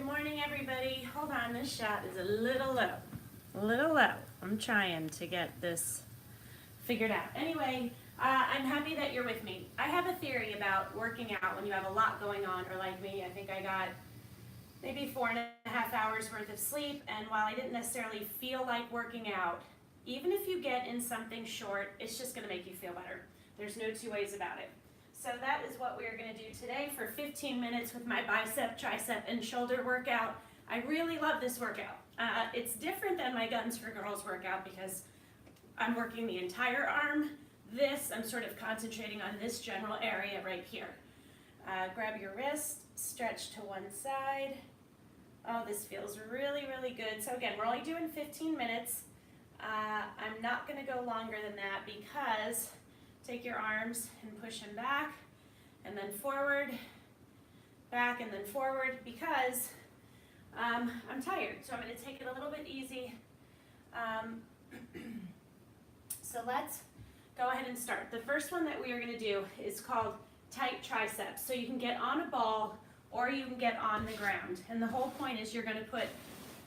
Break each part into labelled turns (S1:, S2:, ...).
S1: Good morning, everybody. Hold on, this shot is a little low. A little low. I'm trying to get this figured out. Anyway, I'm happy that you're with me. I have a theory about working out when you have a lot going on, or like me, I think I got maybe 4.5 hours worth of sleep, and while I didn't necessarily feel like working out, even if you get in something short, it's just going to make you feel better. There's no two ways about it. So that is what we're going to do today for 15 minutes with my bicep, tricep, and shoulder workout. I really love this workout. It's different than my Guns for Girls workout because I'm working the entire arm. This, I'm sort of concentrating on this general area right here. Grab your wrist, stretch to one side. Oh, this feels really, really good. So again, we're only doing 15 minutes. I'm not going to go longer than that because take your arms and push them back and then forward, back and then forward because I'm tired. So I'm going to take it a little bit easy. So let's go ahead and start. The first one that we are going to do is called tight triceps. So you can get on a ball or you can get on the ground. And the whole point is you're going to put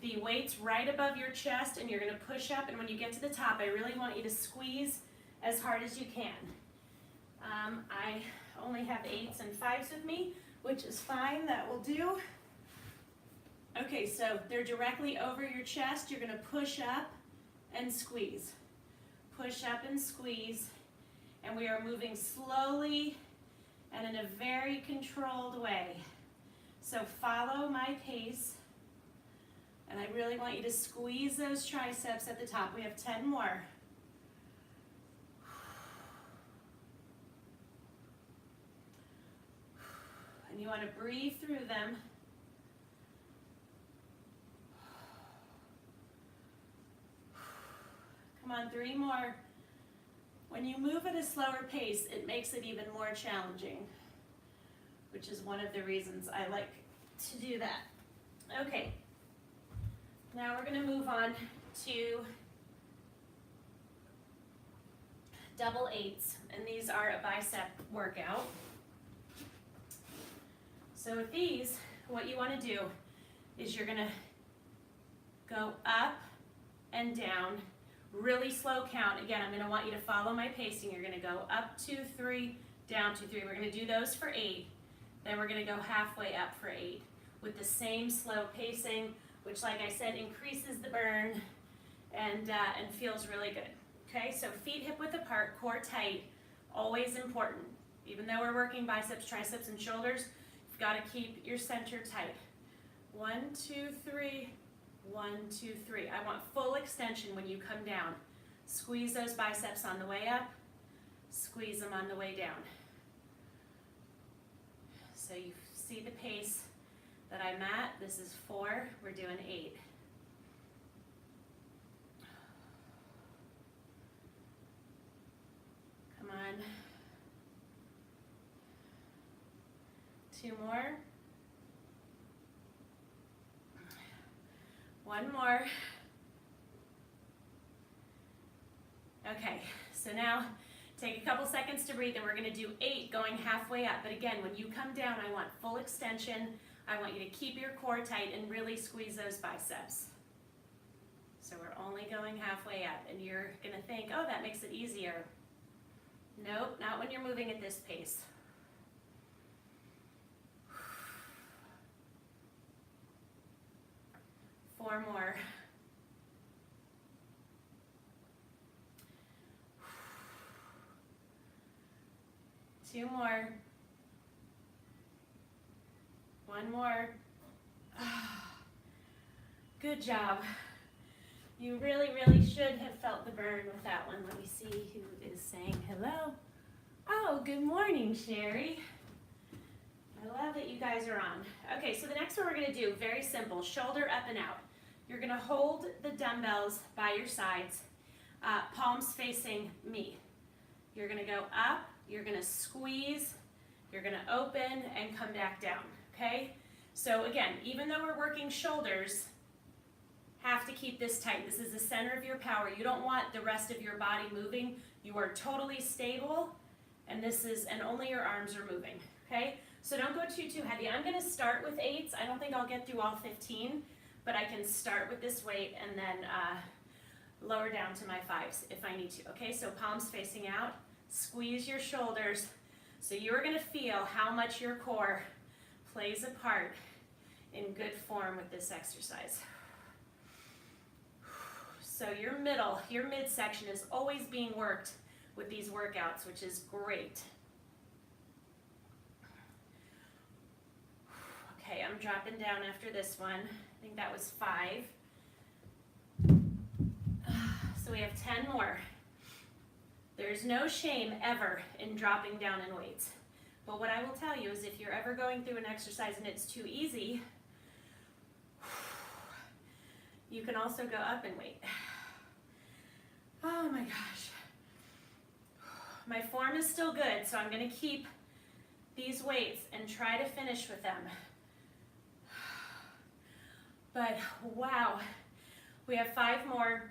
S1: the weights right above your chest and you're going to push up. And when you get to the top, I really want you to squeeze as hard as you can. I only have 8s and 5s with me, which is fine, that will do. Okay, so they're directly over your chest. You're gonna push up and squeeze. Push up and squeeze. And we are moving slowly and in a very controlled way. So follow my pace. And I really want you to squeeze those triceps at the top. We have 10 more. And you want to breathe through them. Come on, 3 more. When you move at a slower pace, it makes it even more challenging, which is one of the reasons I like to do that. Okay, now we're going to move on to double 8s, and these are a bicep workout. So with these, what you want to do is you're going to go up and down, really slow count. Again, I'm going to want you to follow my pacing. You're going to go up 2, 3, down 2, 3. We're going to do those for 8. Then we're going to go halfway up for 8 with the same slow pacing, which, like I said, increases the burn and feels really good. Okay, so feet hip width apart, core tight, always important. Even though we're working biceps, triceps, and shoulders, you've got to keep your center tight. 1, 2, 3, 1, 2, 3. I want full extension when you come down. Squeeze those biceps on the way up, squeeze them on the way down. So you see the pace that I'm at. This is 4, we're doing 8. Come on. 2 more. 1 more. Okay, so now take a couple seconds to breathe and we're going to do 8 going halfway up. But again, when you come down, I want full extension. I want you to keep your core tight and really squeeze those biceps. So we're only going halfway up and you're going to think, oh, that makes it easier. Nope, not when you're moving at this pace. 4 more. 2 more. 1 more. Good job. You really, really should have felt the burn with that one. Let me see who is saying hello. Oh, good morning, Sherry. I love that you guys are on. Okay, so the next one we're going to do, very simple, shoulder up and out. You're going to hold the dumbbells by your sides, palms facing me. You're going to go up, you're going to squeeze, you're going to open and come back down, okay? So again, even though we're working shoulders, have to keep this tight. This is the center of your power. You don't want the rest of your body moving. You are totally stable, and only your arms are moving, okay? So don't go too heavy. I'm gonna start with 8s. I don't think I'll get through all 15, but I can start with this weight and then lower down to my 5s if I need to. Okay, so palms facing out, squeeze your shoulders. So you're gonna feel how much your core plays a part in good form with this exercise. So your midsection is always being worked with these workouts, which is great. Okay, I'm dropping down after this one. I think that was 5. So we have 10 more. There's no shame ever in dropping down in weights. But what I will tell you is if you're ever going through an exercise and it's too easy, you can also go up in weight. Oh my gosh. My form is still good, so I'm going to keep these weights and try to finish with them. But wow, we have 5 more.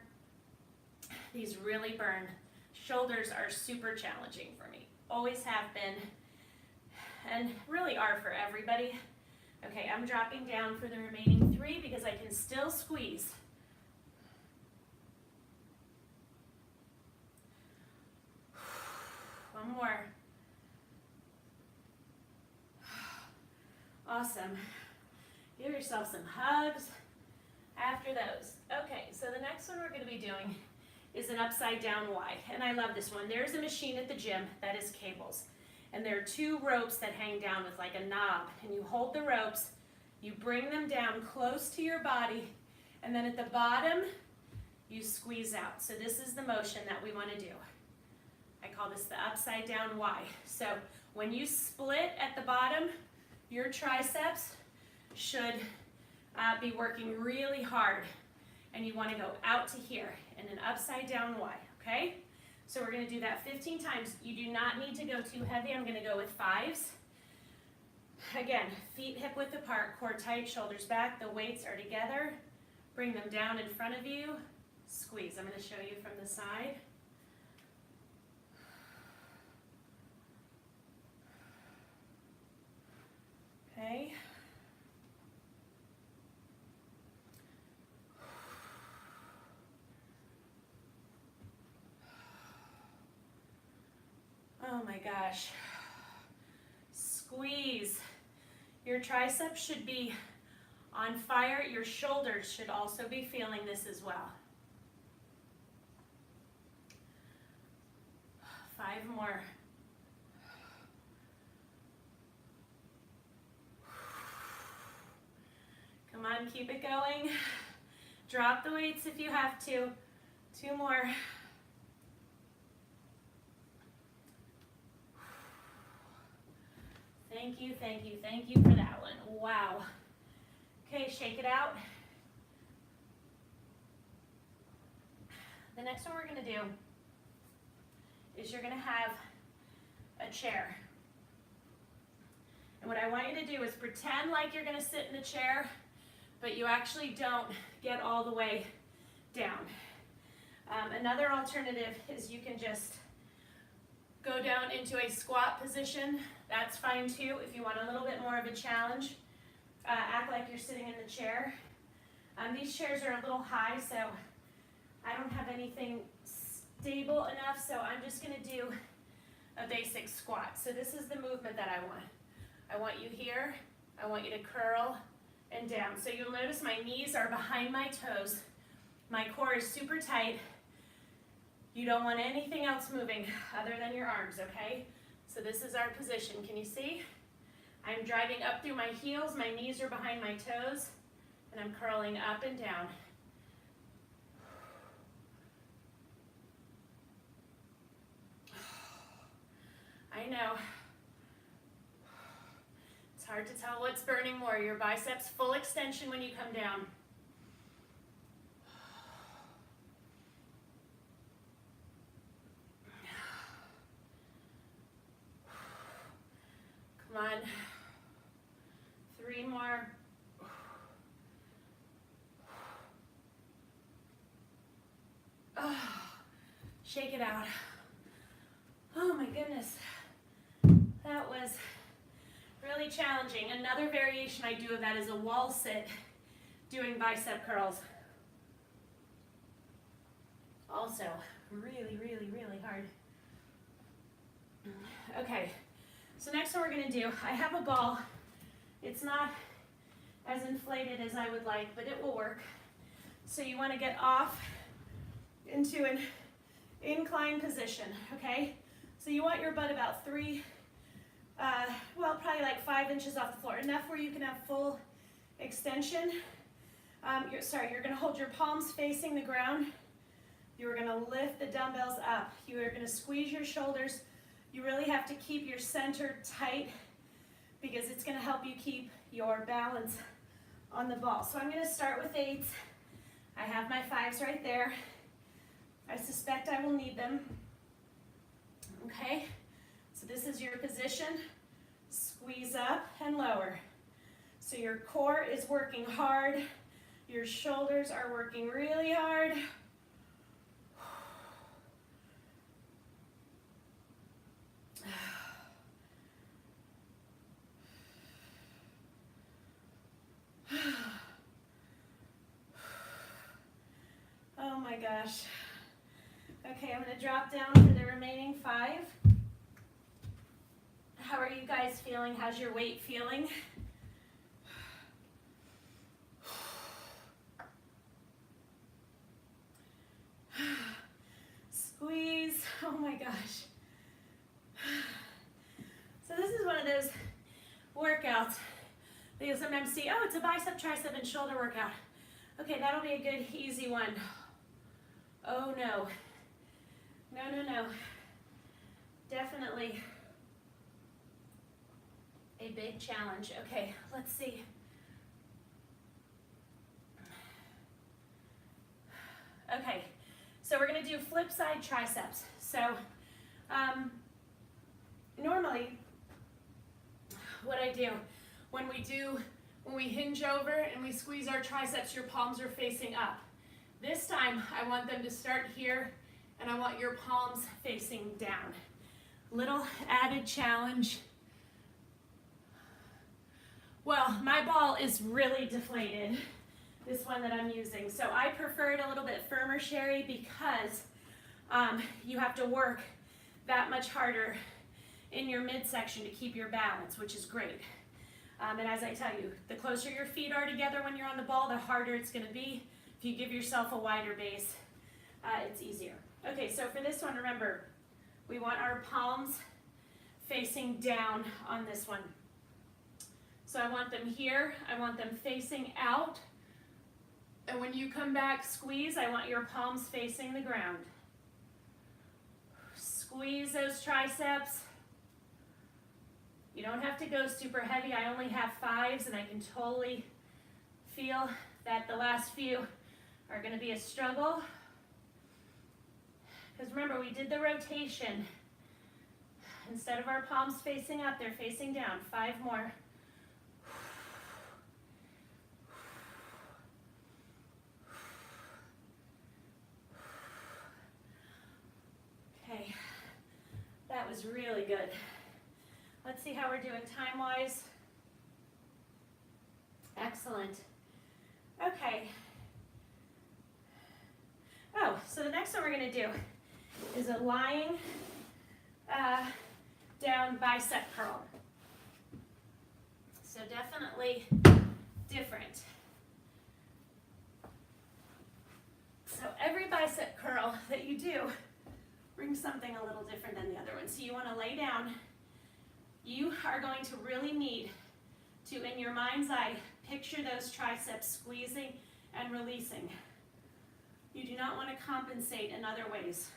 S1: These really burn. Shoulders are super challenging for me. Always have been, and really are for everybody. Okay, I'm dropping down for the remaining 3 because I can still squeeze. One more. Awesome. Give yourself some hugs after those. Okay, so the next one we're going to be doing is an upside down Y, and I love this one. There's a machine at the gym that is cables, and there are 2 ropes that hang down with like a knob, and you hold the ropes, you bring them down close to your body, and then at the bottom, you squeeze out. So this is the motion that we want to do. I call this the upside down Y. So when you split at the bottom, your triceps should be working really hard, and you want to go out to here in an upside down Y, okay? So we're going to do that 15 times. You do not need to go too heavy. I'm going to go with 5s. Again, feet hip width apart, core tight, shoulders back. The weights are together. Bring them down in front of you. Squeeze. I'm going to show you from the side. Okay. Oh my gosh. Squeeze. Your triceps should be on fire. Your shoulders should also be feeling this as well. 5 more. Come on, keep it going. Drop the weights if you have to. 2 more. Thank you, thank you, thank you for that one. Wow. Okay, shake it out. The next one we're going to do is you're going to have a chair. And what I want you to do is pretend like you're going to sit in the chair, but you actually don't get all the way down. Another alternative is you can just go down into a squat position. That's fine too if you want a little bit more of a challenge. Act like you're sitting in the chair. These chairs are a little high, so I don't have anything stable enough, so I'm just going to do a basic squat. So this is the movement that I want. I want you here. I want you to curl and down. So you'll notice my knees are behind my toes. My core is super tight. You don't want anything else moving other than your arms, okay? So this is our position. Can you see? I'm driving up through my heels. My knees are behind my toes, and I'm curling up and down. I know. It's hard to tell what's burning more. Your biceps full extension when you come down. Come on. 3 more. Oh, shake it out. Oh my goodness. That was really really challenging. Another variation I do of that is a wall sit, doing bicep curls. Also, really, really, really hard. Okay, so next one we're gonna do, I have a ball. It's not as inflated as I would like, but it will work. So you wanna get off into an incline position, okay? So you want your butt about probably like 5 inches off the floor, enough where you can have full extension. You're gonna hold your palms facing the ground. You're gonna lift the dumbbells up. You are gonna squeeze your shoulders. You really have to keep your center tight because it's gonna help you keep your balance on the ball. So I'm gonna start with 8s. I have my 5s right there. I suspect I will need them. Okay, so this is your position. Squeeze up and lower. So your core is working hard. Your shoulders are working really hard. Oh my gosh. Okay, I'm going to drop down for the remaining 5. How are you guys feeling? How's your weight feeling? Squeeze. Oh my gosh. So this is one of those workouts that you sometimes see, oh, it's a bicep, tricep, and shoulder workout. Okay, that'll be a good, easy one. Oh no. No, no, no. Definitely a big challenge. Okay, let's see. Okay, so we're gonna do flip side triceps. So normally what I do when we hinge over and we squeeze our triceps, your palms are facing up. This time I want them to start here and I want your palms facing down. Little added challenge. Well, my ball is really deflated, this one that I'm using. So I prefer it a little bit firmer, Sherry, because you have to work that much harder in your midsection to keep your balance, which is great. And as I tell you, the closer your feet are together when you're on the ball, the harder it's gonna be. If you give yourself a wider base, it's easier. Okay, so for this one, remember, we want our palms facing down on this one. So I want them here, I want them facing out. And when you come back, squeeze, I want your palms facing the ground. Squeeze those triceps. You don't have to go super heavy. I only have 5s and I can totally feel that the last few are going to be a struggle. Because remember, we did the rotation. Instead of our palms facing up, they're facing down. 5 more. Okay, that was really good. Let's see how we're doing time-wise. Excellent. Okay. Oh, so the next one we're going to do is a lying down bicep curl. So definitely different. So every bicep curl that you do brings something a little different than the other one. So you want to lay down. You are going to really need to, in your mind's eye, picture those triceps squeezing and releasing. You do not want to compensate in other ways.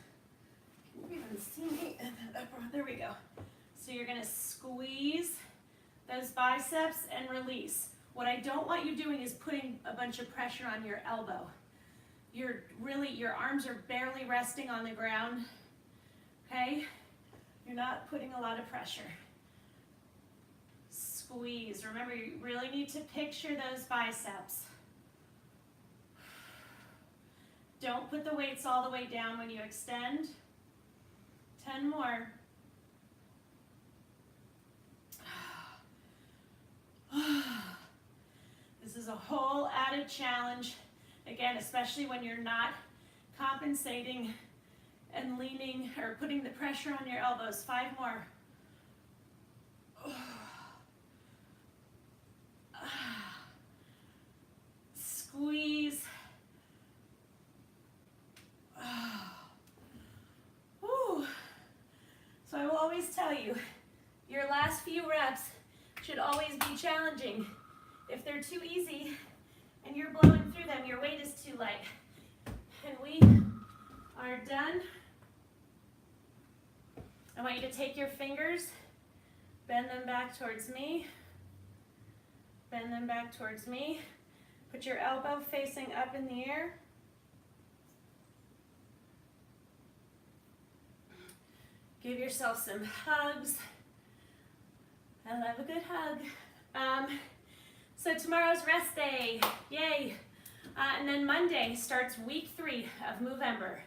S1: Can you even see me? There we go. So you're going to squeeze those biceps and release. What I don't want you doing is putting a bunch of pressure on your elbow. Your arms are barely resting on the ground, okay? You're not putting a lot of pressure. Squeeze. Remember, you really need to picture those biceps. Don't put the weights all the way down when you extend. 10 more. This is a whole added challenge. Again, especially when you're not compensating and leaning or putting the pressure on your elbows. 5 more. Squeeze. Whew. So I will always tell you, your last few reps should always be challenging. If they're too easy and you're blowing through them, your weight is too light. And we are done. I want you to take your fingers, bend them back towards me, bend them back towards me. Put your elbow facing up in the air. Give yourself some hugs. I love a good hug. So tomorrow's rest day, yay. And then Monday starts week 3 of MOVEmber.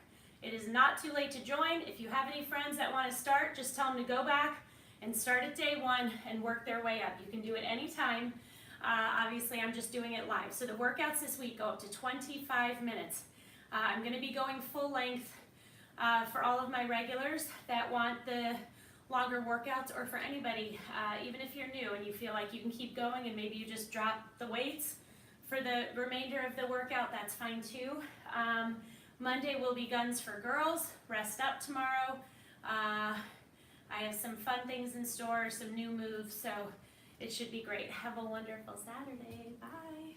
S1: It is not too late to join. If you have any friends that want to start, just tell them to go back and start at day 1 and work their way up. You can do it anytime. Obviously, I'm just doing it live. So the workouts this week go up to 25 minutes. I'm going to be going full length for all of my regulars that want the longer workouts, or for anybody, even if you're new and you feel like you can keep going and maybe you just drop the weights for the remainder of the workout, that's fine too. Monday will be guns for girls, rest up tomorrow. I have some fun things in store, some new moves, so it should be great. Have a wonderful Saturday. Bye.